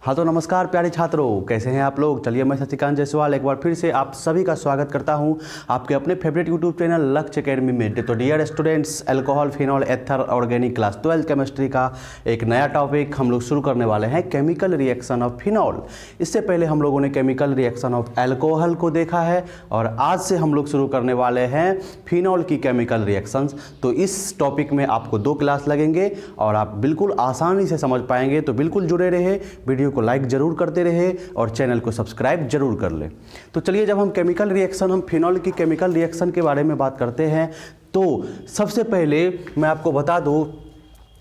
हाँ तो नमस्कार प्यारे छात्रों, कैसे हैं आप लोग। चलिए मैं शशिकांत जायसवाल एक बार फिर से आप सभी का स्वागत करता हूं आपके अपने फेवरेट यूट्यूब चैनल लक्ष्य एकेडमी में। तो डियर स्टूडेंट्स, अल्कोहल फिनॉल एथर ऑर्गेनिक क्लास 12 केमिस्ट्री का एक नया टॉपिक हम लोग शुरू करने वाले हैं, केमिकल रिएक्शन ऑफ फिनॉल। इससे पहले हम लोगों ने केमिकल रिएक्शन ऑफ अल्कोहल को देखा है और आज से हम लोग शुरू करने वाले हैं फिनॉल की केमिकल रिएक्शंस। तो इस टॉपिक में आपको 2 क्लास लगेंगे और आप बिल्कुल आसानी से समझ पाएंगे। तो बिल्कुल जुड़े रहे, वीडियो को लाइक जरूर करते रहे और चैनल को सब्सक्राइब जरूर कर ले। तो चलिए, जब हम केमिकल रिएक्शन, हम फिनॉल की केमिकल रिएक्शन के बारे में बात करते हैं तो सबसे पहले मैं आपको बता दूं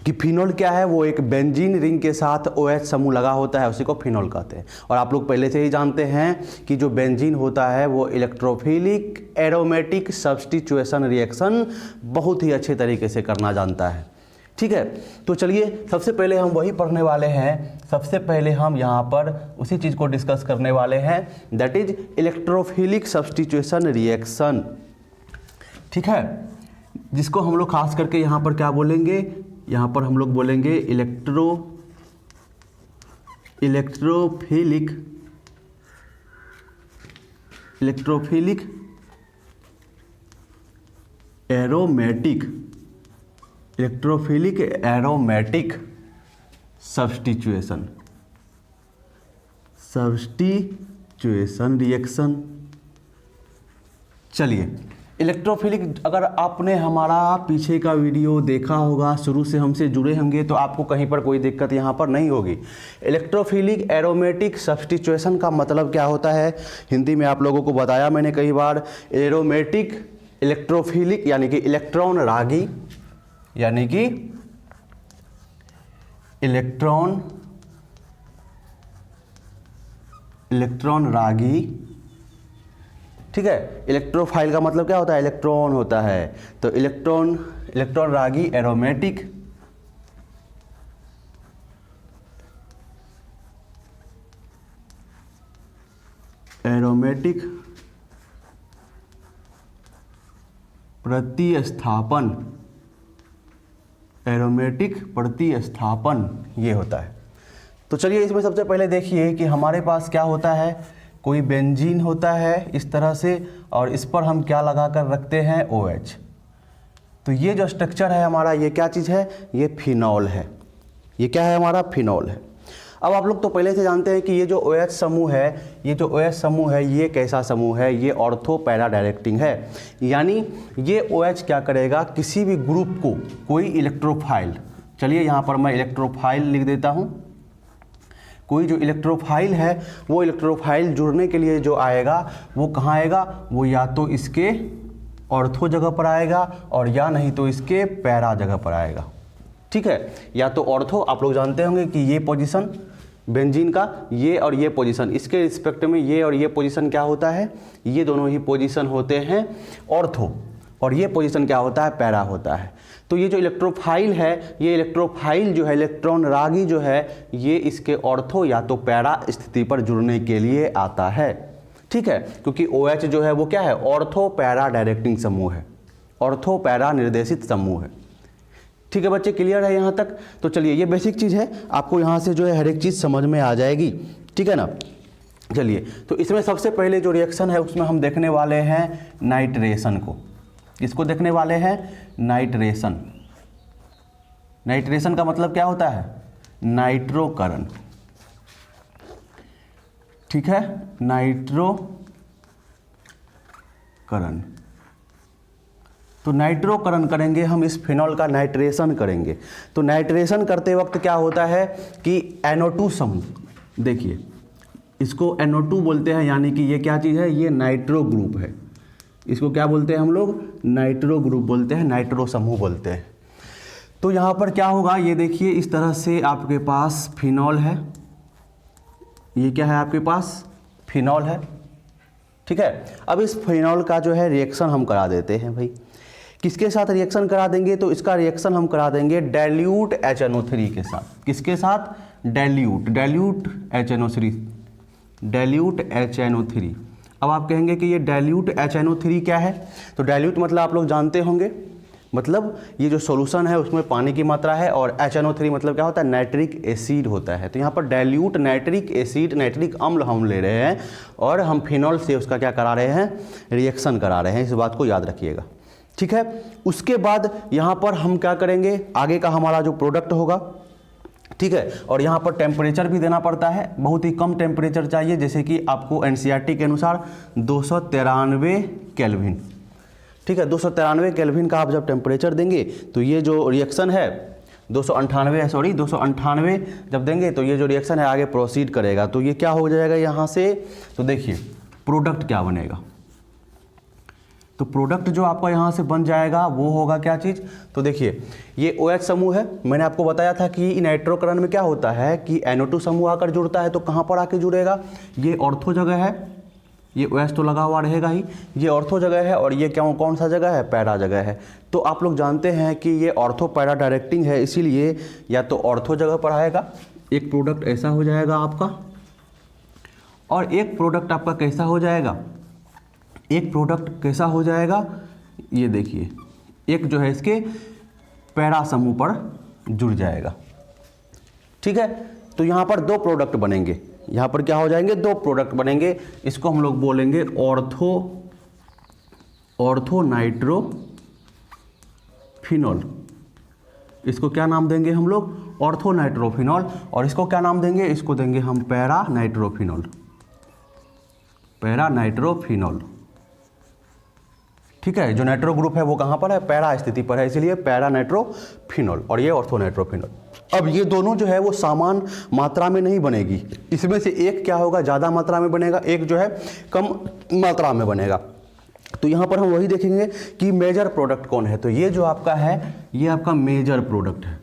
कि फिनॉल क्या है। वो एक बेंजीन रिंग के साथ OH समूह लगा होता है, उसी को फिनॉल कहते हैं। और आप लोग पहले से ही जानते हैं कि जो बेंजीन होता है वो इलेक्ट्रोफिलिक एरोमेटिक सब्स्टिट्यूशन रिएक्शन बहुत ही अच्छे तरीके से करना जानता है। ठीक है, तो चलिए सबसे पहले हम वही पढ़ने वाले हैं। सबसे पहले हम यहाँ पर उसी चीज़ को डिस्कस करने वाले हैं, that is electrophilic substitution reaction. ठीक है, जिसको हम लोग खास करके यहाँ पर क्या बोलेंगे, यहाँ पर हम लोग बोलेंगे इलेक्ट्रोफिलिक एरोमेटिक सब्स्टिट्यूशन रिएक्शन। चलिए, इलेक्ट्रोफिलिक, अगर आपने हमारा पीछे का वीडियो देखा होगा, शुरू से हमसे जुड़े होंगे, तो आपको कहीं पर कोई दिक्कत यहाँ पर नहीं होगी। इलेक्ट्रोफिलिक एरोमेटिक सब्स्टिट्यूशन का मतलब क्या होता है, हिंदी में आप लोगों को बताया मैंने कई बार। एरोमेटिक इलेक्ट्रोफिलिक यानी कि इलेक्ट्रॉन रागी, यानी कि इलेक्ट्रॉन रागी। ठीक है, इलेक्ट्रोफाइल का मतलब क्या होता है, इलेक्ट्रॉन होता है। तो इलेक्ट्रॉन रागी एरोमेटिक प्रतिस्थापन ये होता है। तो चलिए, इसमें सबसे पहले देखिए कि हमारे पास क्या होता है। कोई बेंजीन होता है इस तरह से और इस पर हम क्या लगा कर रखते हैं, OH। तो ये जो स्ट्रक्चर है हमारा, ये क्या चीज़ है, ये फिनॉल है। ये क्या है, हमारा फिनॉल है। अब आप लोग तो पहले से जानते हैं कि ये जो OH समूह है, ये कैसा समूह है, ये ऑर्थो पैरा डायरेक्टिंग है। यानी ये OH क्या करेगा, किसी भी ग्रुप को, कोई इलेक्ट्रोफाइल, चलिए यहाँ पर मैं इलेक्ट्रोफाइल लिख देता हूँ। कोई जो इलेक्ट्रोफाइल है, वो इलेक्ट्रोफाइल जुड़ने के लिए जो आएगा वो कहाँ आएगा, वो या तो इसके ऑर्थो जगह पर आएगा और या नहीं तो इसके पैरा जगह पर आएगा। ठीक है, या तो ऑर्थो, आप लोग जानते होंगे कि ये पोजीशन बेंजीन का, ये और ये पोजीशन, इसके रिस्पेक्ट में ये और ये पोजीशन क्या होता है, ये दोनों ही पोजीशन होते हैं ऑर्थो, और ये पोजीशन क्या होता है, पैरा होता है। तो ये जो इलेक्ट्रोफाइल है, ये इलेक्ट्रोफाइल जो है, इलेक्ट्रॉन रागी जो है, ये इसके ऑर्थो या तो पैरा स्थिति पर जुड़ने के लिए आता है। ठीक है, क्योंकि OH जो है वो क्या है, ऑर्थो पैरा डायरेक्टिंग समूह है, ऑर्थो पैरा निर्देशित समूह है। ठीक है बच्चे, क्लियर है यहाँ तक। तो चलिए, ये बेसिक चीज़ है, आपको यहाँ से जो है हर एक चीज़ समझ में आ जाएगी। ठीक है ना। चलिए, तो इसमें सबसे पहले जो रिएक्शन है उसमें हम देखने वाले हैं नाइट्रेशन को। इसको देखने वाले हैं नाइट्रेशन। नाइट्रेशन का मतलब क्या होता है, नाइट्रोकरण। ठीक है, नाइट्रोकरण। तो नाइट्रोकरण करेंगे हम, इस फिनॉल का नाइट्रेशन करेंगे। तो नाइट्रेशन करते वक्त क्या होता है कि NO2 समूह, देखिए इसको NO2 बोलते हैं, यानी कि ये क्या चीज़ है, ये नाइट्रो ग्रुप है। इसको क्या बोलते हैं हम लोग, नाइट्रो ग्रुप बोलते हैं, नाइट्रो समूह बोलते हैं। तो यहाँ पर क्या होगा, ये देखिए इस तरह से आपके पास फिनॉल है, ये क्या है आपके पास, फिनॉल है। ठीक है, अब इस फिनॉल का जो है रिएक्शन हम करा देते हैं भाई। किसके साथ रिएक्शन करा देंगे, तो इसका रिएक्शन हम करा देंगे डाइल्यूट HNO3 के साथ। किसके साथ, डाइल्यूट HNO3। अब आप कहेंगे कि ये डाइल्यूट HNO3 क्या है, तो डाइल्यूट मतलब आप लोग जानते होंगे, मतलब ये जो सॉल्यूशन है उसमें पानी की मात्रा है, और HNO3 मतलब क्या होता है, नाइट्रिक एसिड होता है। तो यहाँ पर डाइल्यूट नाइट्रिक एसिड, नाइट्रिक अम्ल हम ले रहे हैं और हम फिनॉल से उसका क्या करा रहे हैं, रिएक्शन करा रहे हैं। इस बात को याद रखिएगा, ठीक है। उसके बाद यहाँ पर हम क्या करेंगे, आगे का हमारा जो प्रोडक्ट होगा, ठीक है। और यहाँ पर टेम्परेचर भी देना पड़ता है, बहुत ही कम टेम्परेचर चाहिए, जैसे कि आपको NCERT के अनुसार 293 केल्विन, ठीक है। 293 केल्विन का आप जब टेम्परेचर देंगे तो ये जो रिएक्शन है 298 जब देंगे तो ये जो रिएक्शन है आगे प्रोसीड करेगा। तो ये क्या हो जाएगा यहाँ से, तो देखिए प्रोडक्ट क्या बनेगा। तो प्रोडक्ट जो आपका यहाँ से बन जाएगा वो होगा क्या चीज़, तो देखिए ये OH समूह है। मैंने आपको बताया था कि नाइट्रोकरण में क्या होता है कि NO2 समूह आकर जुड़ता है, तो कहाँ पर आके जुड़ेगा, ये ऑर्थो जगह है, ये OH तो लगा हुआ रहेगा ही, ये ऑर्थो जगह है, और ये क्या कौन सा जगह है, पैरा जगह है। तो आप लोग जानते हैं कि ये ऑर्थो पैरा डायरेक्टिंग है, इसीलिए या तो ऑर्थो जगह पर आएगा, एक प्रोडक्ट ऐसा हो जाएगा आपका, और एक प्रोडक्ट आपका कैसा हो जाएगा, एक प्रोडक्ट कैसा हो जाएगा, ये देखिए एक जो है इसके पैरा समूह पर जुड़ जाएगा, ठीक है। तो यहाँ पर दो प्रोडक्ट बनेंगे, यहाँ पर क्या हो जाएंगे, दो प्रोडक्ट बनेंगे। इसको हम लोग बोलेंगे ऑर्थो नाइट्रोफिनॉल। इसको क्या नाम देंगे हम लोग, ऑर्थो नाइट्रोफिनॉल। और इसको क्या नाम देंगे, इसको देंगे हम पैरा नाइट्रोफिनॉल, ठीक है। जो नाइट्रो ग्रुप है वो कहाँ पर है, पैरा स्थिति पर है, इसलिए पैरा नाइट्रोफिनॉल, और ये ऑर्थो नाइट्रोफिनॉल। अब ये दोनों जो है वो समान मात्रा में नहीं बनेगी, इसमें से एक क्या होगा, ज़्यादा मात्रा में बनेगा, एक जो है कम मात्रा में बनेगा। तो यहाँ पर हम वही देखेंगे कि मेजर प्रोडक्ट कौन है। तो ये जो आपका है ये आपका मेजर प्रोडक्ट है,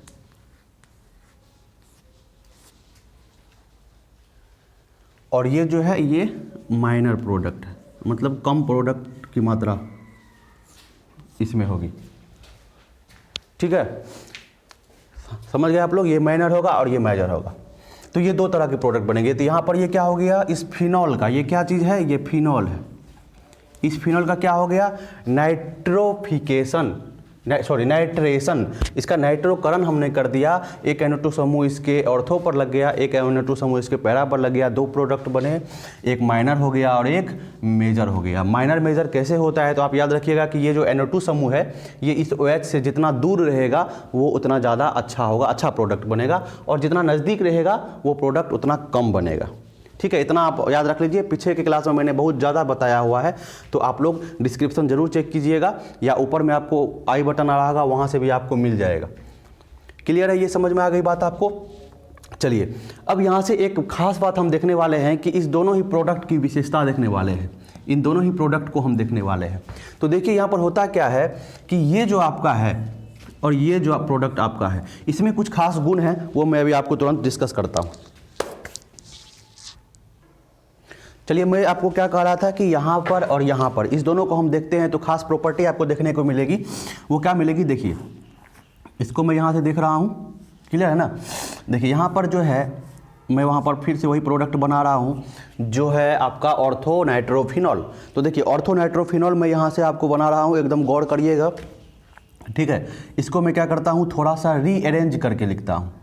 और ये जो है ये माइनर प्रोडक्ट है, मतलब कम प्रोडक्ट की मात्रा इसमें होगी, ठीक है। समझ गए आप लोग, ये माइनर होगा और ये मेजर होगा। तो ये दो तरह के प्रोडक्ट बनेंगे। तो यहाँ पर ये क्या हो गया, इस फिनॉल का, ये क्या चीज़ है, ये फिनॉल है। इस फिनॉल का क्या हो गया, नाइट्रेशन, इसका नाइट्रोकरण हमने कर दिया। एक NO2 समूह इसके ऑर्थो पर लग गया, एक NO2 समूह इसके पैरा पर लग गया, दो प्रोडक्ट बने, एक माइनर हो गया और एक मेजर हो गया। माइनर मेजर कैसे होता है, तो आप याद रखिएगा कि ये जो NO2 समूह है ये इस OH से जितना दूर रहेगा वो उतना ज़्यादा अच्छा होगा, अच्छा प्रोडक्ट बनेगा, और जितना नज़दीक रहेगा वो प्रोडक्ट उतना कम बनेगा, ठीक है। इतना आप याद रख लीजिए, पीछे के क्लास में मैंने बहुत ज़्यादा बताया हुआ है, तो आप लोग डिस्क्रिप्शन जरूर चेक कीजिएगा, या ऊपर में आपको आई बटन आ रहा होगा वहाँ से भी आपको मिल जाएगा। क्लियर है, ये समझ में आ गई बात आपको। चलिए अब यहाँ से एक खास बात हम देखने वाले हैं कि इस दोनों ही प्रोडक्ट की विशेषता देखने वाले हैं, इन दोनों ही प्रोडक्ट को हम देखने वाले हैं। तो देखिए यहाँ पर होता क्या है कि ये जो आपका है और ये जो प्रोडक्ट आपका है, इसमें कुछ खास गुण हैं, वो मैं अभी आपको तुरंत डिस्कस करता हूँ। चलिए मैं आपको क्या कह रहा था कि यहाँ पर और यहाँ पर इस दोनों को हम देखते हैं तो खास प्रॉपर्टी आपको देखने को मिलेगी। वो क्या मिलेगी, देखिए इसको मैं यहाँ से देख रहा हूँ, क्लियर है ना। देखिए यहाँ पर जो है मैं वहाँ पर फिर से वही प्रोडक्ट बना रहा हूँ जो है आपका ऑर्थो नाइट्रोफिनॉल। तो देखिए ऑर्थो नाइट्रोफिनॉल मैं यहाँ से आपको बना रहा हूँ, एकदम गौर करिएगा, ठीक है। इसको मैं क्या करता हूँ, थोड़ा सा रीअरेंज करके लिखता हूँ।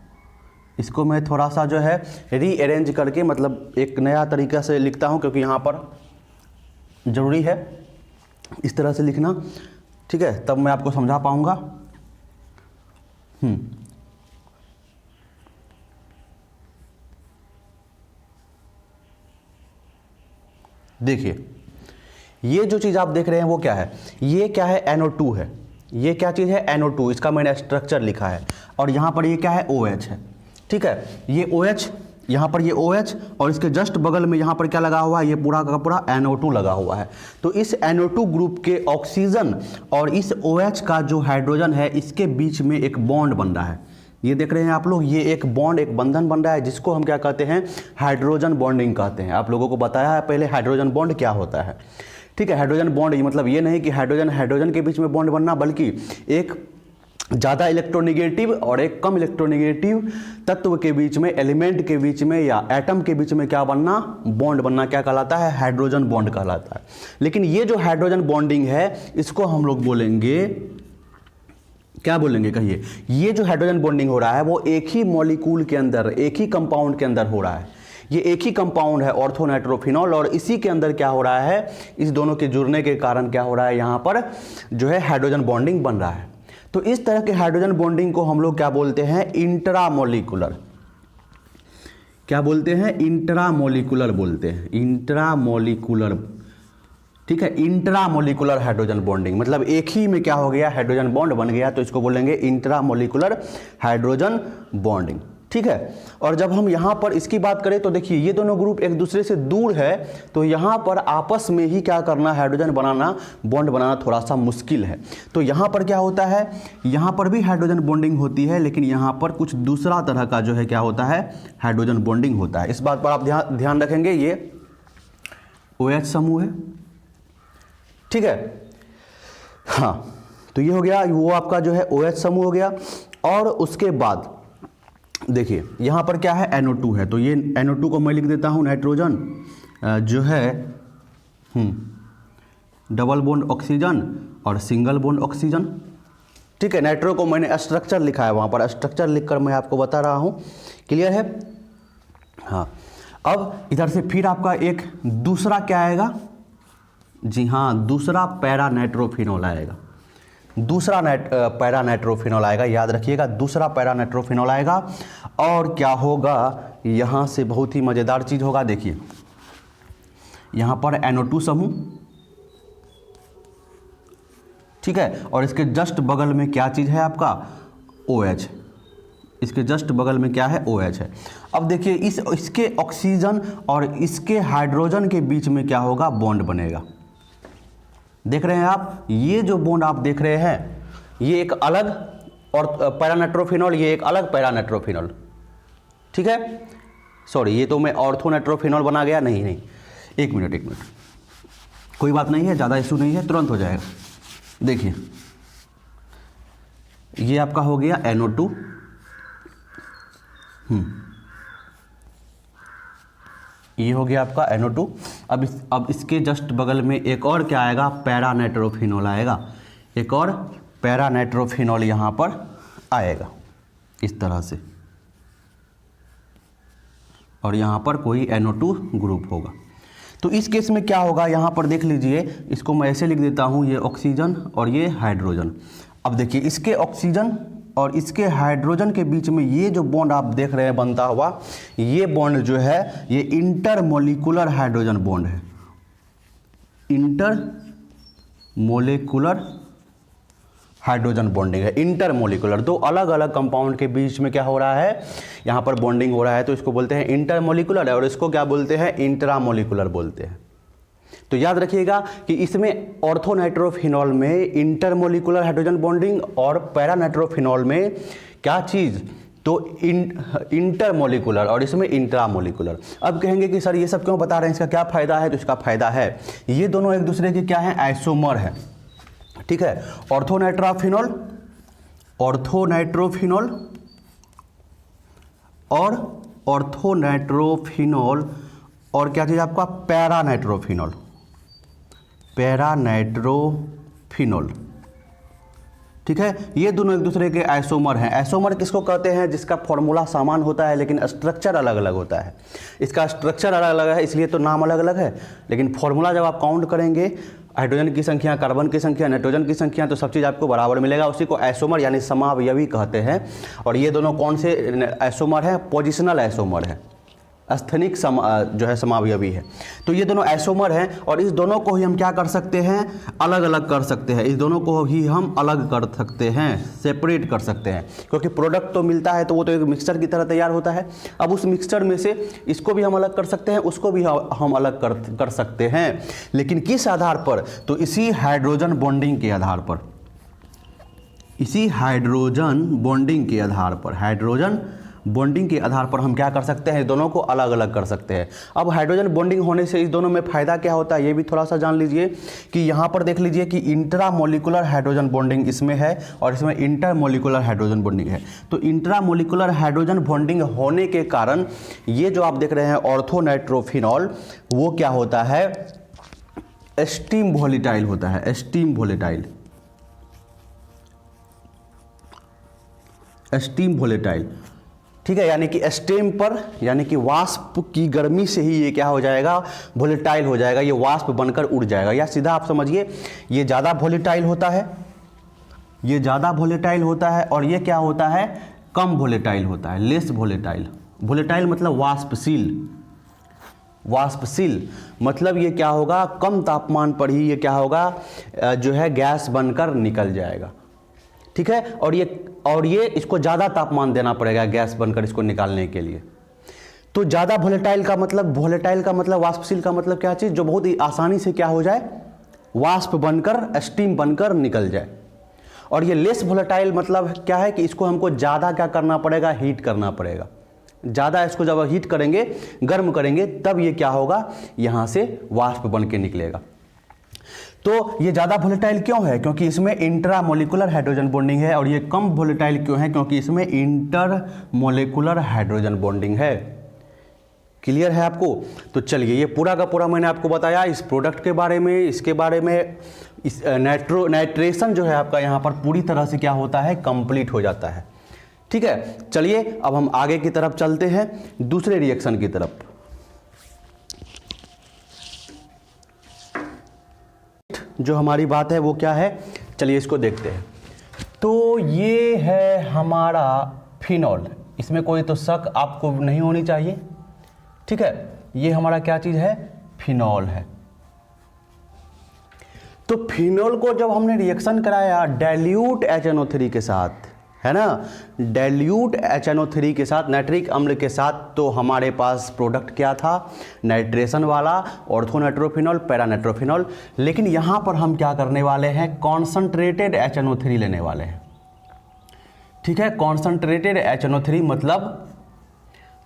इसको मैं थोड़ा सा जो है रीअरेंज करके, मतलब एक नया तरीका से लिखता हूँ, क्योंकि यहाँ पर ज़रूरी है इस तरह से लिखना, ठीक है, तब मैं आपको समझा पाऊँगा। देखिए ये जो चीज़ आप देख रहे हैं वो क्या है, ये क्या है, NO2 है। ये क्या चीज़ है, NO2, इसका मैंने स्ट्रक्चर लिखा है। और यहाँ पर ये क्या है, OH है, ठीक है। ये OH, यहाँ पर ये OH, और इसके जस्ट बगल में यहाँ पर क्या लगा हुआ है, ये पूरा का पूरा NO2 लगा हुआ है। तो इस NO2 ग्रुप के ऑक्सीजन और इस OH का जो हाइड्रोजन है, इसके बीच में एक बॉन्ड बन रहा है। ये देख रहे हैं आप लोग, ये एक बॉन्ड, एक बंधन बन रहा है, जिसको हम क्या कहते हैं, हाइड्रोजन बॉन्डिंग कहते हैं। आप लोगों को बताया है पहले हाइड्रोजन बॉन्ड क्या होता है, ठीक है। हाइड्रोजन बॉन्ड मतलब ये नहीं कि हाइड्रोजन के बीच में बॉन्ड बनना, बल्कि एक ज़्यादा इलेक्ट्रोनेगेटिव और एक कम इलेक्ट्रोनेगेटिव तत्व के बीच में, एलिमेंट के बीच में या एटम के बीच में क्या बनना, बॉन्ड बनना, क्या कहलाता है, हाइड्रोजन बॉन्ड कहलाता है। लेकिन ये जो हाइड्रोजन बॉन्डिंग है इसको हम लोग बोलेंगे क्या बोलेंगे कहिए? ये जो हाइड्रोजन बॉन्डिंग हो रहा है वो एक ही मॉलिक्यूल के अंदर, एक ही कंपाउंड के अंदर हो रहा है। ये एक ही कंपाउंड है ऑर्थोनाइट्रोफिनॉल, और इसी के अंदर क्या हो रहा है, इस दोनों के जुड़ने के कारण क्या हो रहा है, यहाँ पर जो है हाइड्रोजन बॉन्डिंग बन रहा है। तो इस तरह के हाइड्रोजन बॉन्डिंग को हम लोग क्या बोलते हैं, इंट्रामोलिकुलर। क्या बोलते हैं? इंट्रामोलिकुलर बोलते हैं, इंट्रामोलिकुलर। ठीक है, इंट्रामोलिकुलर हाइड्रोजन बॉन्डिंग, मतलब एक ही में क्या हो गया, हाइड्रोजन बॉन्ड बन गया, तो इसको बोलेंगे इंट्रामोलिकुलर हाइड्रोजन बॉन्डिंग। ठीक है, और जब हम यहाँ पर इसकी बात करें तो देखिए ये दोनों ग्रुप एक दूसरे से दूर है, तो यहाँ पर आपस में ही क्या करना, हाइड्रोजन बनाना, बॉन्ड बनाना थोड़ा सा मुश्किल है। तो यहाँ पर क्या होता है, यहाँ पर भी हाइड्रोजन बॉन्डिंग होती है, लेकिन यहाँ पर कुछ दूसरा तरह का जो है क्या होता है, हाइड्रोजन बॉन्डिंग होता है। इस बात पर आप ध्यान रखेंगे, ये OH समूह है। ठीक है, हाँ, तो ये हो गया, वो आपका जो है OH समूह हो गया। और उसके बाद देखिए यहाँ पर क्या है, NO2 है, तो ये NO2 को मैं लिख देता हूँ नाइट्रोजन जो है डबल बॉन्ड ऑक्सीजन और सिंगल बॉन्ड ऑक्सीजन। ठीक है, नाइट्रो को मैंने स्ट्रक्चर लिखा है, वहाँ पर स्ट्रक्चर लिखकर मैं आपको बता रहा हूँ। क्लियर है? हाँ, अब इधर से फिर आपका एक दूसरा क्या आएगा, जी हाँ, दूसरा पैरा नाइट्रोफिनॉल आएगा। दूसरा पैरा नाइट्रोफिनॉल आएगा, याद रखिएगा, दूसरा पैरा नाइट्रोफिनॉल आएगा। और क्या होगा, यहाँ से बहुत ही मज़ेदार चीज़ होगा। देखिए यहाँ पर NO2 समूह, ठीक है, और इसके जस्ट बगल में क्या चीज़ है आपका, OH। इसके जस्ट बगल में क्या है, OH है। अब देखिए इसके ऑक्सीजन और इसके हाइड्रोजन के बीच में क्या होगा, बॉन्ड बनेगा। देख रहे हैं आप, ये जो बॉन्ड आप देख रहे हैं, ये एक अलग और पैरा नाइट्रोफिनॉल, ये एक अलग पैरा नाइट्रोफिनॉल। ठीक है, सॉरी, ये तो मैं ऑर्थोनाइट्रोफिनॉल बना गया, नहीं, एक मिनट, कोई बात नहीं है, ज़्यादा इशू नहीं है, तुरंत हो जाएगा। देखिए ये आपका हो गया NO2, ये हो गया आपका NO2। अब इसके जस्ट बगल में एक और क्या आएगा, पैरा नाइट्रोफिनॉल आएगा, एक और पैरा नाइट्रोफिनॉल यहाँ पर आएगा इस तरह से, और यहाँ पर कोई NO2 ग्रुप होगा। तो इस केस में क्या होगा, यहाँ पर देख लीजिए, इसको मैं ऐसे लिख देता हूँ, ये ऑक्सीजन और ये हाइड्रोजन। अब देखिए इसके ऑक्सीजन और इसके हाइड्रोजन के बीच में ये जो बॉन्ड आप देख रहे हैं बनता हुआ, ये बॉन्ड जो है ये इंटरमोलिकुलर हाइड्रोजन बॉन्ड है। इंटरमोलिकुलर हाइड्रोजन बॉन्डिंग है, इंटरमोलिकुलर। दो अलग अलग कंपाउंड के बीच में क्या हो रहा है, यहाँ पर बॉन्डिंग हो रहा है, तो इसको बोलते हैं इंटरमोलिकुलर, और इसको क्या बोलते हैं, इंट्रामोलिकुलर बोलते हैं। तो याद रखिएगा कि इसमें ऑर्थोनाइट्रोफिनॉल में इंटरमोलिकुलर हाइड्रोजन बॉन्डिंग और पैरा नाइट्रोफिनॉल में क्या चीज़, तो इंटरमोलिकुलर, और इसमें इंट्रामोलिकुलर। अब कहेंगे कि सर ये सब क्यों बता रहे हैं, इसका क्या फ़ायदा है? तो इसका फ़ायदा है, ये दोनों एक दूसरे के क्या है, आइसोमर है। ठीक है, ऑर्थोनाइट्रोफिनॉल और ऑर्थोनाइट्रोफिनॉल और क्या चीज़ आपका, पैरा नाइट्रोफिनॉल। ठीक है, ये दोनों एक दूसरे के आइसोमर हैं। आइसोमर किसको कहते हैं, जिसका फॉर्मूला समान होता है लेकिन स्ट्रक्चर अलग अलग होता है। इसका स्ट्रक्चर अलग अलग है, इसलिए तो नाम अलग अलग है, लेकिन फॉर्मूला जब आप काउंट करेंगे, हाइड्रोजन की संख्या, कार्बन की संख्या, नाइट्रोजन की संख्या, तो सब चीज़ आपको बराबर मिलेगा। उसी को आइसोमर यानी समावयवी कहते हैं। और ये दोनों कौन से आइसोमर हैं, पोजिशनल आइसोमर है, स्थनिक जो है समावयवी है। तो ये दोनों आइसोमर हैं, और इस दोनों को ही हम क्या कर सकते हैं, अलग अलग कर सकते हैं। इस दोनों को ही हम अलग कर सकते हैं, सेपरेट कर सकते हैं, क्योंकि प्रोडक्ट तो मिलता है, तो वो तो एक मिक्सचर की तरह तैयार होता है। अब उस मिक्सचर में से इसको भी हम अलग कर सकते हैं, उसको भी हम अलग कर सकते हैं, लेकिन किस आधार पर, तो इसी हाइड्रोजन बॉन्डिंग के आधार पर, इसी हाइड्रोजन बॉन्डिंग के आधार पर, हाइड्रोजन बॉन्डिंग के आधार पर हम क्या कर सकते हैं, दोनों को अलग अलग कर सकते हैं। अब हाइड्रोजन बॉन्डिंग होने से इस दोनों में फ़ायदा क्या होता है, ये भी थोड़ा सा जान लीजिए कि यहाँ पर देख लीजिए कि इंट्रामोलिकुलर हाइड्रोजन बॉन्डिंग इसमें है और इसमें इंटरमोलिकुलर हाइड्रोजन बॉन्डिंग है। तो इंट्रामोलिकुलर हाइड्रोजन बॉन्डिंग होने के कारण ये जो आप देख रहे हैं ऑर्थोनाइट्रोफिनॉल, वो क्या होता है, एस्टीम वोलेटाइल होता है, एस्टीम वोलेटाइल। स्टीम वोलेटाइल, ठीक है, यानी कि स्टेम पर, यानी कि वाष्प की गर्मी से ही ये क्या हो जाएगा, वोलेटाइल हो जाएगा, ये वाष्प बनकर उड़ जाएगा। या सीधा आप समझिए ये ज़्यादा वोलेटाइल होता है, ये ज़्यादा वोलेटाइल होता है, और ये क्या होता है, कम वोलेटाइल होता है, लेस वोलेटाइल। वोलेटाइल मतलब वाष्पशील, वाष्पशील मतलब ये क्या होगा, कम तापमान पर ही ये क्या होगा, जो है गैस बनकर निकल जाएगा, ठीक है। और ये इसको ज़्यादा तापमान देना पड़ेगा गैस बनकर इसको निकालने के लिए। तो ज़्यादा वोलेटाइल का मतलब, वोलेटाइल का मतलब, वाष्पशील का मतलब क्या चीज़, जो बहुत ही आसानी से क्या हो जाए, वाष्प बनकर, स्टीम बनकर निकल जाए। और ये लेस वोलेटाइल मतलब क्या है कि इसको हमको ज़्यादा क्या करना पड़ेगा, हीट करना पड़ेगा। ज़्यादा इसको जब हीट करेंगे, गर्म करेंगे, तब ये क्या होगा, यहाँ से वाष्प बन के निकलेगा। तो ये ज़्यादा वोलेटाइल क्यों है, क्योंकि इसमें इंट्रामोलिकुलर हाइड्रोजन बॉन्डिंग है। और ये कम वोलेटाइल क्यों है, क्योंकि इसमें इंटरमोलिकुलर हाइड्रोजन बॉन्डिंग है। क्लियर है आपको? तो चलिए, ये पूरा का पूरा मैंने आपको बताया इस प्रोडक्ट के बारे में, इसके बारे में। इस नाइट्रेशन जो है आपका यहाँ पर पूरी तरह से क्या होता है, कंप्लीट हो जाता है, ठीक है। चलिए अब हम आगे की तरफ चलते हैं, दूसरे रिएक्शन की तरफ। जो हमारी बात है वो क्या है, चलिए इसको देखते हैं। तो ये है हमारा फिनॉल, इसमें कोई तो शक आपको नहीं होनी चाहिए, ठीक है। ये हमारा क्या चीज़ है, फिनॉल है। तो फिनॉल को जब हमने रिएक्शन कराया डाइल्यूट HNO3 के साथ, है ना, डाइल्यूट HNO3 के साथ, नाइट्रिक अम्ल के साथ, तो हमारे पास प्रोडक्ट क्या था, नाइट्रेशन वाला ऑर्थोनाइट्रोफिनॉल, पैरानाइट्रोफिनॉल। लेकिन यहाँ पर हम क्या करने वाले हैं, कॉन्सनट्रेटेड HNO3 लेने वाले हैं, ठीक है। कॉन्सनट्रेटेड HNO3 मतलब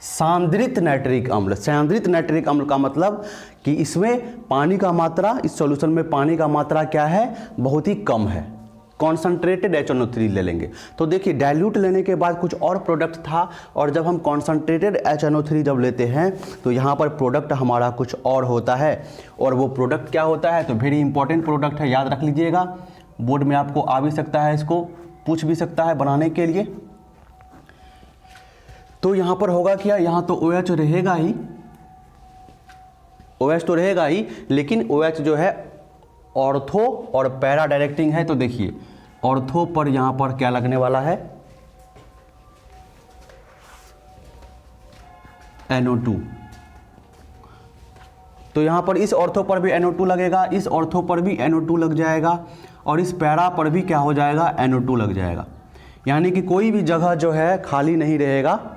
सांद्रित नाइट्रिक अम्ल। सांद्रित नाइट्रिक अम्ल का मतलब कि इसमें पानी का मात्रा, इस सॉल्यूशन में पानी का मात्रा क्या है, बहुत ही कम है। कॉन्सनट्रेटेड HNO3 ले लेंगे। तो देखिए, डाइल्यूट लेने के बाद कुछ और प्रोडक्ट था, और जब हम कॉन्सनट्रेटेड HNO3 जब लेते हैं तो यहाँ पर प्रोडक्ट हमारा कुछ और होता है। और वो प्रोडक्ट क्या होता है, तो वेरी इंपॉर्टेंट प्रोडक्ट है, याद रख लीजिएगा। बोर्ड में आपको आ भी सकता है, इसको पूछ भी सकता है बनाने के लिए। तो यहाँ पर होगा क्या, यहाँ तो OH रहेगा ही, OH तो रहेगा ही, लेकिन OH जो है ऑर्थो और पैरा डायरेक्टिंग है। तो देखिए, ऑर्थो पर यहाँ पर क्या लगने वाला है, NO2। तो यहाँ पर इस ऑर्थो पर भी NO2 लगेगा, इस ऑर्थो पर भी NO2 लग जाएगा, और इस पैरा पर भी क्या हो जाएगा, NO2 लग जाएगा। यानी कि कोई भी जगह जो है खाली नहीं रहेगा,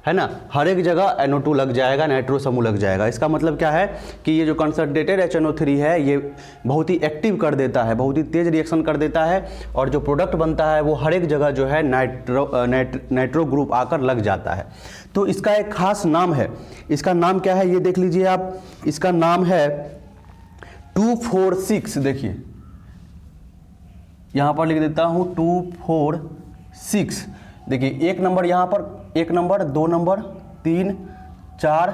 है ना, हर एक जगह NO2 लग जाएगा, नाइट्रो समूह लग जाएगा। इसका मतलब क्या है कि ये जो कंसंट्रेटेड HNO3 है, ये बहुत ही एक्टिव कर देता है, बहुत ही तेज रिएक्शन कर देता है, और जो प्रोडक्ट बनता है वो हर एक जगह जो है नाइट्रो ग्रुप आकर लग जाता है। तो इसका एक खास नाम है, इसका नाम क्या है, ये देख लीजिए आप, इसका नाम है 2,4,6। देखिए यहाँ पर लिख देता हूँ 2,4,6। देखिए, एक नंबर यहाँ पर, एक नंबर, 2 नंबर, 3, 4,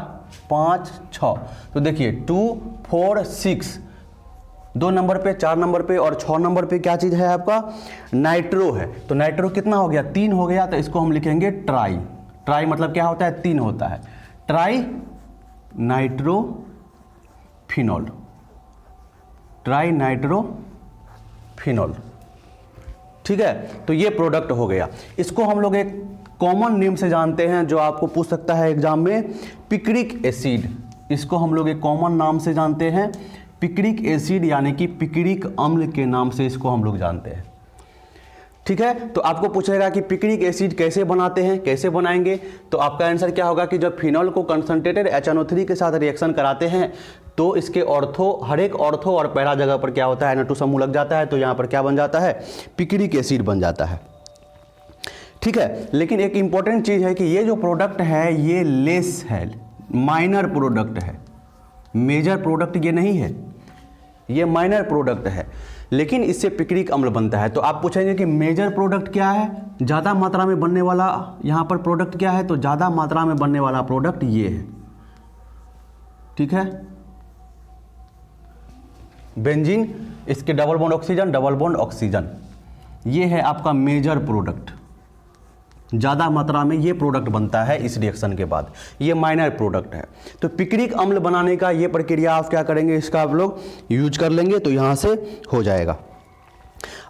5, 6। तो देखिए 2,4,6, 2 नंबर पे, 4 नंबर पे और 6 नंबर पे क्या चीज़ है आपका, नाइट्रो है। तो नाइट्रो कितना हो गया, 3 हो गया। तो इसको हम लिखेंगे ट्राई। ट्राई मतलब क्या होता है, 3 होता है, ट्राई नाइट्रोफिनॉल, ट्राई नाइट्रोफिनॉल, ठीक है। तो ये प्रोडक्ट हो गया। इसको हम लोग एक कॉमन नेम से जानते हैं, जो आपको पूछ सकता है एग्जाम में, पिक्रिक एसिड। इसको हम लोग एक कॉमन नाम से जानते हैं, पिक्रिक एसिड, यानी कि पिक्रिक अम्ल के नाम से इसको हम लोग जानते हैं, ठीक है। तो आपको पूछेगा कि पिक्रिक एसिड कैसे बनाते हैं, कैसे बनाएंगे, तो आपका आंसर क्या होगा कि जब फिनॉल को कंसंट्रेटेड HNO3 के साथ रिएक्शन कराते हैं तो इसके ऑर्थो, हर एक ऑर्थो और पैरा जगह पर क्या होता है, NO2 समूह लग जाता है। तो यहाँ पर क्या बन जाता है, पिक्रिक एसिड बन जाता है, ठीक है। लेकिन एक इंपॉर्टेंट चीज़ है कि ये जो प्रोडक्ट है ये लेस है, माइनर प्रोडक्ट है, मेजर प्रोडक्ट ये नहीं है, ये माइनर प्रोडक्ट है, लेकिन इससे पिक्रिक अम्ल बनता है। तो आप पूछेंगे कि मेजर प्रोडक्ट क्या है, ज़्यादा मात्रा में बनने वाला यहाँ पर प्रोडक्ट क्या है, तो ज़्यादा मात्रा में बनने वाला प्रोडक्ट ये है, ठीक है। बेंजीन, इसके double bond oxygen, double bond oxygen, ये है आपका मेजर प्रोडक्ट, ज़्यादा मात्रा में ये प्रोडक्ट बनता है इस रिएक्शन के बाद, ये माइनर प्रोडक्ट है। तो पिक्रिक अम्ल बनाने का ये प्रक्रिया आप क्या करेंगे, इसका आप लोग यूज कर लेंगे तो यहाँ से हो जाएगा।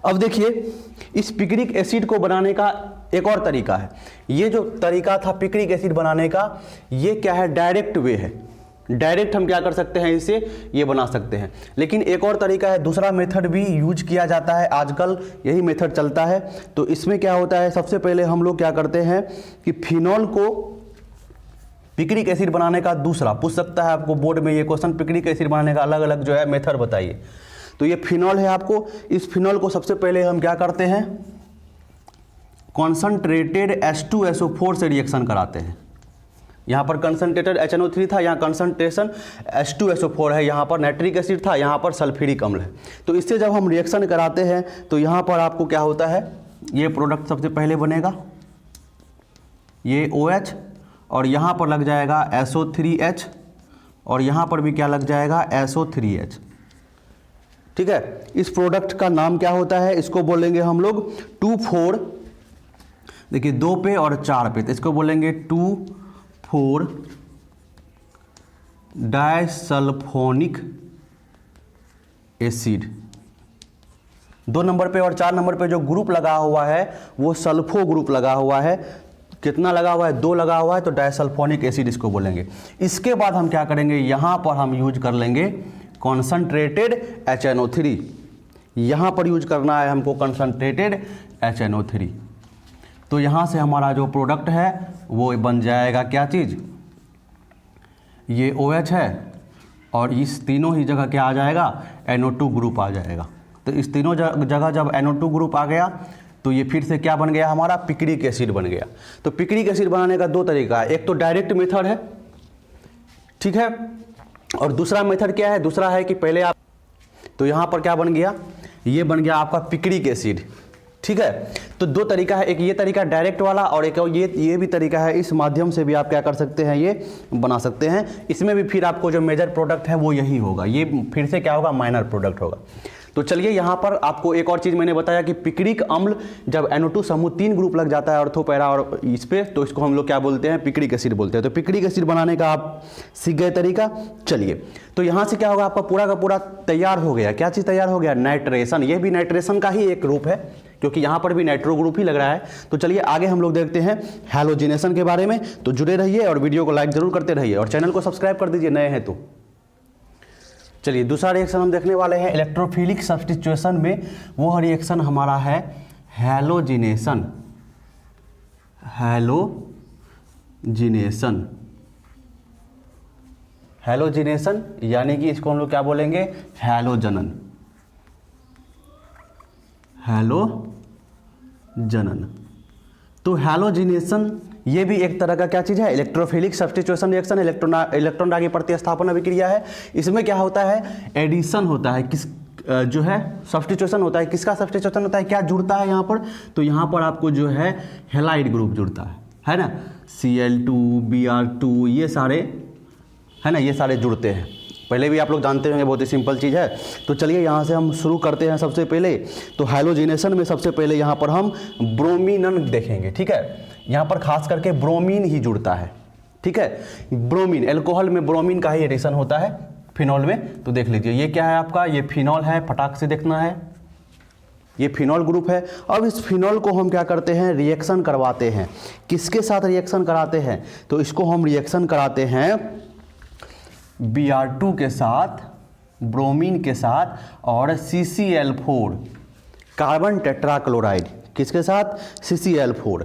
अब देखिए इस पिक्रिक एसिड को बनाने का एक और तरीका है। ये जो तरीका था पिक्रिक एसिड बनाने का, ये क्या है, डायरेक्ट वे है। डायरेक्ट हम क्या कर सकते हैं, इसे ये बना सकते हैं। लेकिन एक और तरीका है, दूसरा मेथड भी यूज किया जाता है, आजकल यही मेथड चलता है। तो इसमें क्या होता है, सबसे पहले हम लोग क्या करते हैं कि फिनॉल को पिक्रिक एसिड बनाने का दूसरा, पूछ सकता है आपको बोर्ड में ये क्वेश्चन, पिक्रिक एसिड बनाने का अलग अलग जो है मेथड बताइए। तो ये फिनॉल है आपको, इस फिनॉल को सबसे पहले हम क्या करते हैं, कॉन्सनट्रेटेड H2SO4 से रिएक्शन कराते हैं। यहाँ पर कंसनट्रेटेड HNO3 था, यहाँ कंसनट्रेशन H2SO4 है, यहाँ पर नाइट्रिक एसिड था, यहाँ पर सल्फ्यूरिक अम्ल है। तो इससे जब हम रिएक्शन कराते हैं तो यहाँ पर आपको क्या होता है, ये प्रोडक्ट सबसे पहले बनेगा, ये OH, और यहाँ पर लग जाएगा SO3H, और यहाँ पर भी क्या लग जाएगा, SO3H। ठीक है, इस प्रोडक्ट का नाम क्या होता है, इसको बोलेंगे हम लोग 2,4, देखिए 2 पे और 4 पे, तो इसको बोलेंगे 2,4 डाइसल्फोनिक एसिड। 2 नंबर पे और 4 नंबर पे जो ग्रुप लगा हुआ है वो सल्फो ग्रुप लगा हुआ है। कितना लगा हुआ है, 2 लगा हुआ है, तो डाइसल्फोनिक एसिड इसको बोलेंगे। इसके बाद हम क्या करेंगे, यहाँ पर हम यूज कर लेंगे कॉन्सनट्रेटेड HNO3। यहाँ पर यूज करना है हमको कॉन्सनट्रेटेड HNO3। तो यहाँ से हमारा जो प्रोडक्ट है वो बन जाएगा क्या चीज़, ये OH है, और इस तीनों ही जगह क्या आ जाएगा, NO2 ग्रुप आ जाएगा। तो इस तीनों जगह जब NO2 ग्रुप आ गया तो ये फिर से क्या बन गया, हमारा पिक्रिक एसिड बन गया। तो पिक्रिक एसिड बनाने का 2 तरीका है, एक तो डायरेक्ट मेथड है, ठीक है, और दूसरा मेथड क्या है, दूसरा है कि पहले आप, तो यहाँ पर क्या बन गया, ये बन गया आपका पिक्रिक एसिड। ठीक है, तो 2 तरीका है, एक ये तरीका डायरेक्ट वाला, और एक ये भी तरीका है, इस माध्यम से भी आप क्या कर सकते हैं, ये बना सकते हैं। इसमें भी फिर आपको जो मेजर प्रोडक्ट है वो यही होगा, ये फिर से क्या होगा, माइनर प्रोडक्ट होगा। तो चलिए यहाँ पर आपको एक और चीज़ मैंने बताया कि पिक्रिक अम्ल जब NO2 समूह 3 ग्रुप लग जाता है ऑर्थो पैरा और इस पे, तो इसको हम लोग क्या बोलते हैं, पिक्रिक एसिड बोलते हैं। तो पिक्रिक एसिड बनाने का आप सीख गए तरीका। चलिए, तो यहाँ से क्या होगा, आपका पूरा का पूरा तैयार हो गया। क्या चीज़ तैयार हो गया, नाइट्रेशन। ये भी नाइट्रेशन का ही एक रूप है, क्योंकि यहाँ पर भी नाइट्रो ग्रुप ही लग रहा है। तो चलिए आगे हम लोग देखते हैं हैलोजिनेशन के बारे में। तो जुड़े रहिए और वीडियो को लाइक जरूर करते रहिए और चैनल को सब्सक्राइब कर दीजिए नए हैं तो। चलिए दूसरा रिएक्शन हम देखने वाले हैं इलेक्ट्रोफिलिक सब्स्टिट्यूशन में। वो रिएक्शन हमारा है हैलोजिनेशन। हैलोजिनेशन हैलोजिनेशन यानी कि इसको हम लोग क्या बोलेंगे, हैलोजनन। हैलोजनन। तो हैलोजिनेशन ये भी एक तरह का क्या चीज़ है, इलेक्ट्रोफिलिक सब्स्टिट्यूशन रिएक्शन, इलेक्ट्रॉन की प्रतिस्थापन अभिक्रिया है। इसमें क्या होता है, एडिशन होता है, किस जो है सब्स्टिट्यूशन होता है। किसका सब्स्टिट्यूशन होता है, क्या जुड़ता है यहाँ पर, तो यहाँ पर आपको जो है हैलाइड ग्रुप जुड़ता है ना, Cl2 Br2 ये सारे है ना, ये सारे जुड़ते हैं। पहले भी आप लोग जानते होंगे, बहुत ही सिंपल चीज़ है। तो चलिए यहाँ से हम शुरू करते हैं। सबसे पहले तो हैलोजिनेशन में सबसे पहले यहाँ पर हम ब्रोमीन देखेंगे। ठीक है, यहाँ पर खास करके ब्रोमीन ही जुड़ता है। ठीक है, ब्रोमीन, एल्कोहल में ब्रोमीन का ही एडिशन होता है फिनॉल में। तो देख लीजिए ये क्या है आपका, ये फिनॉल है, फटाक से देखना है, ये फिनॉल ग्रुप है। अब इस फिनॉल को हम क्या करते हैं, रिएक्शन करवाते हैं। किसके साथ रिएक्शन कराते हैं, तो इसको हम रिएक्शन कराते हैं Br2 के साथ, ब्रोमीन के साथ, और CCl4 कार्बन टेट्राक्लोराइड, किसके साथ, CCl4।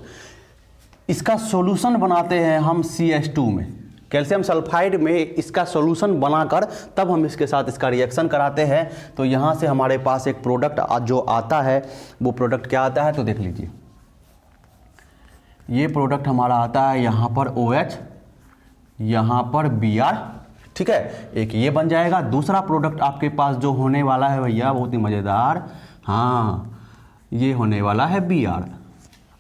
इसका सॉल्यूशन बनाते हैं हम CH2 में, कैल्शियम सल्फाइड में इसका सॉल्यूशन बनाकर तब हम इसके साथ इसका रिएक्शन कराते हैं। तो यहाँ से हमारे पास एक प्रोडक्ट जो आता है, वो प्रोडक्ट क्या आता है, तो देख लीजिए ये प्रोडक्ट हमारा आता है यहाँ पर OH, यहाँ पर Br। ठीक है, एक ये बन जाएगा। दूसरा प्रोडक्ट आपके पास जो होने वाला है भैया, बहुत ही मज़ेदार, हाँ ये होने वाला है Br।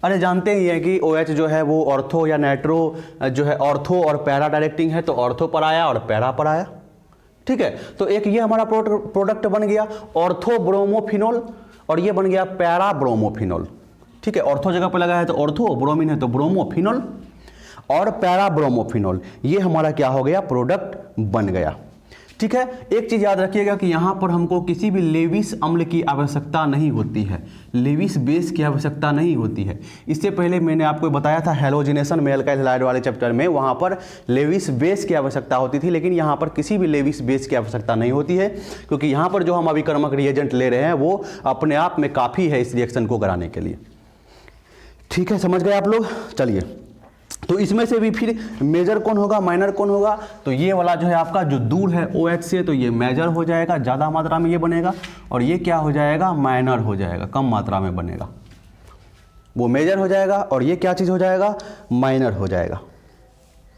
अरे जानते ही हैं कि OH जो है वो ऑर्थो या नाइट्रो जो है, ऑर्थो और पैरा डायरेक्टिंग है, तो ऑर्थो पर आया और पैरा पर आया। ठीक है, तो एक ये हमारा प्रोडक्ट बन गया ऑर्थो ब्रोमोफिनॉल, और ये बन गया पैरा ब्रोमोफिनॉल। ठीक है, ऑर्थो जगह पर लगा है तो ऑर्थो, ब्रोमीन है तो ब्रोमोफिनॉल और पैरा ब्रोमोफिनॉल, ये हमारा क्या हो गया, प्रोडक्ट बन गया। ठीक है, एक चीज याद रखिएगा कि यहां पर हमको किसी भी लेविस अम्ल की आवश्यकता नहीं होती है, लेविस बेस की आवश्यकता नहीं होती है। इससे पहले मैंने आपको बताया था हैलोजिनेशन में अल्काइल हैलाइड वाले चैप्टर में, वहां पर लेविस बेस की आवश्यकता होती थी, लेकिन यहां पर किसी भी लेविस बेस की आवश्यकता नहीं होती है, क्योंकि यहां पर जो हम अभिकर्मक रिएजेंट ले रहे हैं वो अपने आप में काफ़ी है इस रिएक्शन को कराने के लिए। ठीक है, समझ गए आप लोग। चलिए, तो इसमें से भी फिर मेजर कौन होगा, माइनर कौन होगा, तो ये वाला जो है आपका जो दूर है OH से, तो ये मेजर हो जाएगा, ज़्यादा मात्रा में ये बनेगा, और ये क्या हो जाएगा, माइनर हो जाएगा, कम मात्रा में बनेगा। वो मेजर हो जाएगा और ये क्या चीज़ हो जाएगा, माइनर हो जाएगा।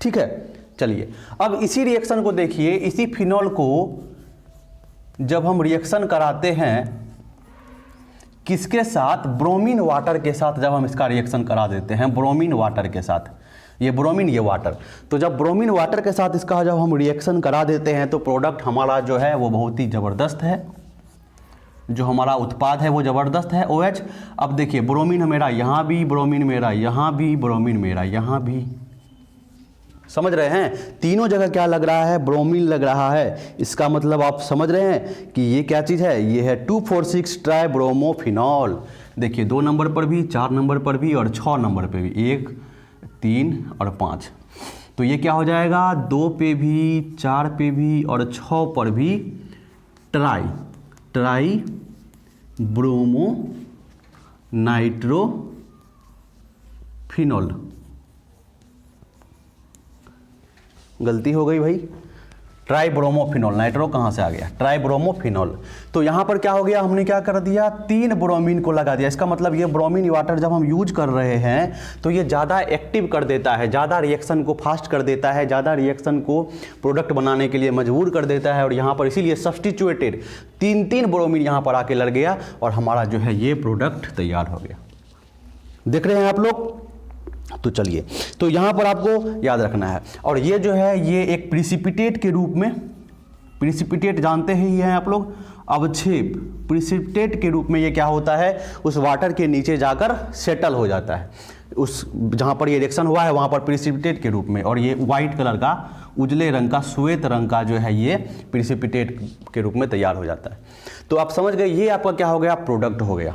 ठीक है, चलिए अब इसी रिएक्शन को देखिए, इसी फिनॉल को जब हम रिएक्शन कराते हैं किसके साथ, ब्रोमीन वाटर के साथ, जब हम इसका रिएक्शन करा देते हैं ब्रोमीन वाटर के साथ, ये ब्रोमीन ये वाटर, तो जब ब्रोमीन वाटर के साथ इसका जब हम रिएक्शन करा देते हैं तो प्रोडक्ट हमारा जो है वो बहुत ही ज़बरदस्त है, जो हमारा उत्पाद है वो ज़बरदस्त है OH। अब देखिए ब्रोमीन मेरा यहाँ भी, ब्रोमीन मेरा यहाँ भी, ब्रोमीन मेरा यहाँ भी, समझ रहे हैं, तीनों जगह क्या लग रहा है, ब्रोमीन लग रहा है। इसका मतलब आप समझ रहे हैं कि ये क्या चीज़ है, ये है 2,4,6 ट्राइब्रोमोफिनॉल। देखिए 2 नंबर पर भी, 4 नंबर पर भी और 6 नंबर पे भी, 1, 3 और 5, तो ये क्या हो जाएगा, 2 पे भी, 4 पे भी और 6 पर भी ट्राई ब्रोमो नाइट्रोफिनॉल। गलती हो गई भाई, ट्राइब्रोमोफिनॉल, नाइट्रो कहाँ से आ गया, ट्राइब्रोमोफिनॉल। तो यहाँ पर क्या हो गया, हमने क्या कर दिया, 3 ब्रोमीन को लगा दिया। इसका मतलब ये ब्रोमीन वाटर जब हम यूज कर रहे हैं तो ये ज़्यादा एक्टिव कर देता है, ज़्यादा रिएक्शन को फास्ट कर देता है, ज़्यादा रिएक्शन को प्रोडक्ट बनाने के लिए मजबूर कर देता है, और यहाँ पर इसीलिए सब्स्टिट्यूटेड 3 ब्रोमीन यहाँ पर आके लग गया और हमारा जो है ये प्रोडक्ट तैयार हो गया। देख रहे हैं आप लोग। तो चलिए, तो यहाँ पर आपको याद रखना है, और ये जो है ये एक प्रिसिपिटेट के रूप में, प्रिसिपिटेट जानते ही हैं आप लोग, अवक्षेप, प्रिसिपिटेट के रूप में ये क्या होता है, उस वाटर के नीचे जाकर सेटल हो जाता है, उस जहाँ पर ये रिएक्शन हुआ है वहाँ पर प्रिसिपिटेट के रूप में, और ये वाइट कलर का, उजले रंग का, श्वेत रंग का जो है ये प्रिसिपिटेट के रूप में तैयार हो जाता है। तो आप समझ गए, ये आपका क्या हो गया, प्रोडक्ट हो गया।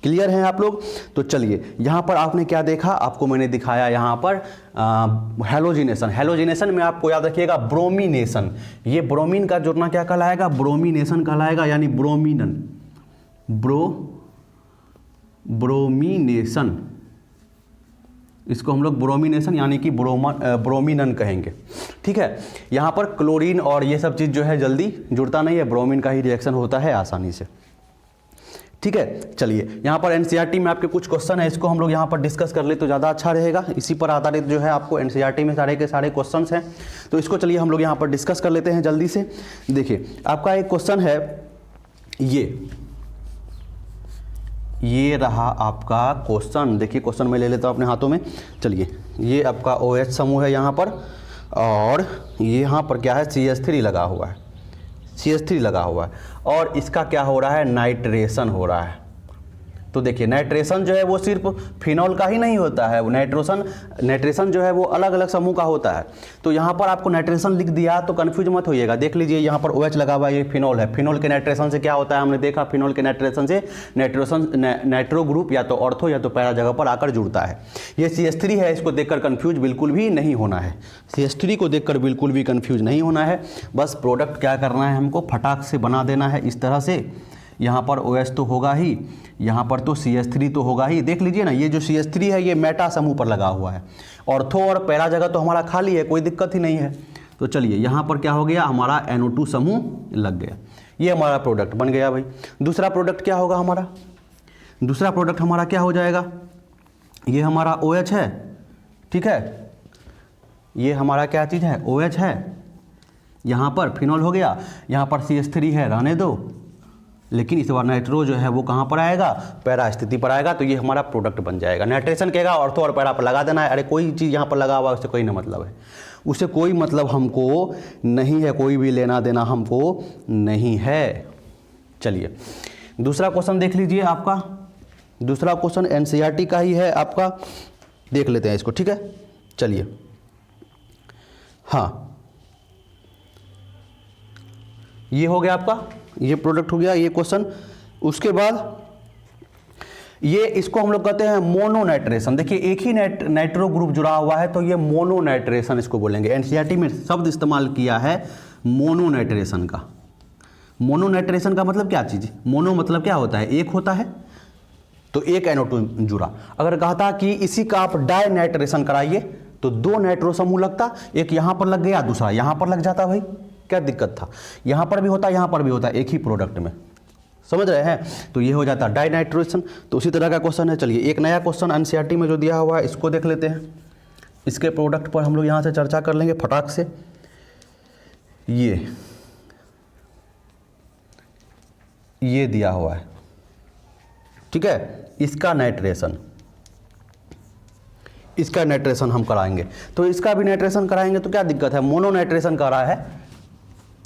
क्लियर हैं आप लोग। तो चलिए, यहाँ पर आपने क्या देखा, आपको मैंने दिखाया यहाँ पर हैलोजिनेशन। हैलोजिनेशन में आपको याद रखिएगा ब्रोमीनेशन, ये ब्रोमीन का जुड़ना क्या कहलाएगा, ब्रोमीनेशन कहलाएगा, यानी ब्रोमीनन, ब्रोमीनेशन, इसको हम लोग ब्रोमीनेशन यानी कि ब्रोमीनन कहेंगे। ठीक है, यहाँ पर क्लोरीन और ये सब चीज़ जो है जल्दी जुड़ता नहीं है, ब्रोमीन का ही रिएक्शन होता है आसानी से। ठीक है, चलिए यहाँ पर एनसीईआरटी में आपके कुछ क्वेश्चन है, इसको हम लोग यहाँ पर डिस्कस कर ले तो ज़्यादा अच्छा रहेगा। इसी पर आधारित जो है आपको एनसीईआरटी में सारे के सारे क्वेश्चंस हैं, तो इसको चलिए हम लोग यहाँ पर डिस्कस कर लेते हैं जल्दी से। देखिए आपका एक क्वेश्चन है, ये रहा आपका क्वेश्चन। देखिए क्वेश्चन मैं ले लेता हूँ अपने हाथों में। चलिए, ये आपका OH समूह है यहाँ पर, और ये यहाँ पर क्या है, CH3 लगा हुआ है, CH3 लगा हुआ है, और इसका क्या हो रहा है, नाइट्रेशन हो रहा है। तो देखिए नाइट्रेशन जो है वो सिर्फ फिनॉल का ही नहीं होता है, वो नाइट्रेशन जो है वो अलग अलग समूह का होता है। तो यहाँ पर आपको नाइट्रेशन लिख दिया तो कन्फ्यूज मत होइएगा। देख लीजिए यहाँ पर OH लगा हुआ है, ये फिनॉल है। फिनॉल के नाइट्रेशन से क्या होता है, हमने देखा फिनॉल के नाइट्रेशन से नाइट्रो ग्रुप या तो ऑर्थो या तो पैरा जगह पर आकर जुड़ता है। ये CH3 है, इसको देखकर कन्फ्यूज बिल्कुल भी नहीं होना है, CH3 को देखकर बिल्कुल भी कन्फ्यूज नहीं होना है। बस प्रोडक्ट क्या करना है, हमको फटाक से बना देना है इस तरह से। यहाँ पर OH तो होगा ही, यहाँ पर तो CH3 तो होगा ही। देख लीजिए ना, ये जो CH3 है ये मेटा समूह पर लगा हुआ है, ऑर्थो और पैरा जगह तो हमारा खाली है, कोई दिक्कत ही नहीं है। तो चलिए यहाँ पर क्या हो गया, हमारा NO2 समूह लग गया, ये हमारा प्रोडक्ट बन गया भाई। दूसरा प्रोडक्ट क्या होगा हमारा, दूसरा प्रोडक्ट हमारा क्या हो जाएगा, ये हमारा OH है, ठीक है, ये हमारा क्या चीज़ है, OH है, यहाँ पर फिनॉल हो गया, यहाँ पर CH3 है, रहने दो, लेकिन इस बार नाइट्रो जो है वो कहाँ पर आएगा, पैरा स्थिति पर आएगा। तो ये हमारा प्रोडक्ट बन जाएगा। नाइट्रेशन कहेगा ऑर्थो और पैरा पर लगा देना है। अरे कोई चीज़ यहाँ पर लगा हुआ है उससे कोई ना मतलब है, उससे कोई मतलब हमको नहीं है, कोई भी लेना देना हमको नहीं है। चलिए दूसरा क्वेश्चन देख लीजिए आपका, दूसरा क्वेश्चन एनसीईआरटी का ही है आपका, देख लेते हैं इसको, ठीक है। चलिए, हाँ ये हो गया आपका, ये प्रोडक्ट हो गया, ये क्वेश्चन। उसके बाद ये इसको हम लोग कहते हैं मोनोनाइट्रेशन। देखिए एक ही नाइट्रो ग्रुप जुड़ा हुआ है तो ये मोनोनाइट्रेशन इसको बोलेंगे। एनसीईआरटी में शब्द इस्तेमाल किया है मोनोनाइट्रेशन का। मोनोनाइट्रेशन का मतलब क्या चीज़, मोनो मतलब क्या होता है, एक होता है, तो एक NO2 जुड़ा। अगर कहता कि इसी का आप डाइनाइट्रेशन कराइए तो 2 नाइट्रो समूह लगता, एक यहाँ पर लग गया, दूसरा यहाँ पर लग जाता, भाई क्या दिक्कत था, यहाँ पर भी होता, यहाँ पर भी होता, एक ही प्रोडक्ट में, समझ रहे हैं। तो ये हो जाता डाइनाइट्रेशन। तो उसी तरह का क्वेश्चन है। चलिए एक नया क्वेश्चन एनसीईआरटी में जो दिया हुआ है इसको देख लेते हैं। इसके प्रोडक्ट पर हम लोग यहाँ से चर्चा कर लेंगे फटाक से। ये दिया हुआ है, ठीक है, इसका नाइट्रेशन हम कराएंगे। तो इसका भी नाइट्रेशन कराएंगे तो क्या दिक्कत है, मोनो नाइट्रेशन करा है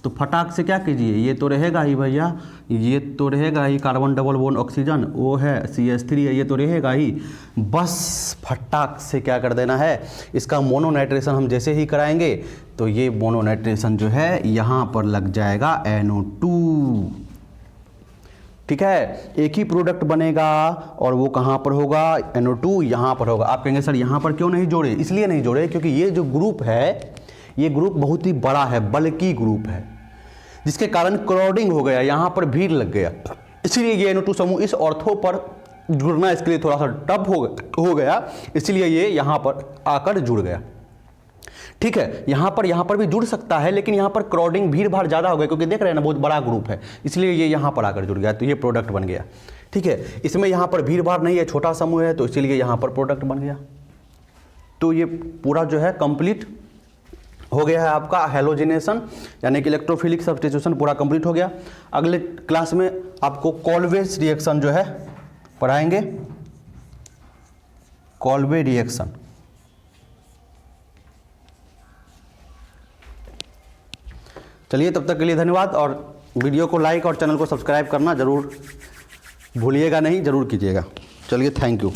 तो फटाक से क्या कीजिए, ये तो रहेगा ही भैया, ये तो रहेगा ही, कार्बन डबल बॉन्ड ऑक्सीजन वो है, CH3 है, ये तो रहेगा ही। बस फटाक से क्या कर देना है, इसका मोनो नाइट्रेशन हम जैसे ही कराएंगे तो ये मोनो नाइट्रेशन जो है यहाँ पर लग जाएगा NO2, ठीक है। एक ही प्रोडक्ट बनेगा और वो कहाँ पर होगा, NO2 यहाँ पर होगा। आप कहेंगे सर यहाँ पर क्यों नहीं जोड़े, इसलिए नहीं जोड़े क्योंकि ये जो ग्रुप है, ये ग्रुप बहुत ही बड़ा है, बल्कि ग्रुप है, जिसके कारण क्राउडिंग हो गया, यहाँ पर भीड़ लग गया, इसलिए ये NO2 समूह इस ऑर्थो पर जुड़ना इसके लिए थोड़ा सा टफ हो गया, इसलिए ये यहाँ पर आकर जुड़ गया, ठीक है। यहाँ पर भी जुड़ सकता है लेकिन यहाँ पर क्राउडिंग भीड़ भाड़ ज़्यादा हो गया क्योंकि देख रहे हैं ना बहुत बड़ा ग्रुप है, इसलिए ये यहाँ पर आकर जुड़ गया, तो ये प्रोडक्ट बन गया, ठीक है। इसमें यहाँ पर भीड़ भाड़ नहीं है, छोटा समूह है, तो इसीलिए यहाँ पर प्रोडक्ट बन गया। तो ये पूरा जो है कंप्लीट हो गया है आपका हैलोजिनेशन, यानी कि इलेक्ट्रोफिलिक सब्स्टिट्यूशन पूरा कंप्लीट हो गया। अगले क्लास में आपको कॉल्वेज रिएक्शन जो है पढ़ाएंगे, कॉल्वे रिएक्शन। चलिए तब तक के लिए धन्यवाद, और वीडियो को लाइक और चैनल को सब्सक्राइब करना जरूर भूलिएगा नहीं, जरूर कीजिएगा। चलिए थैंक यू।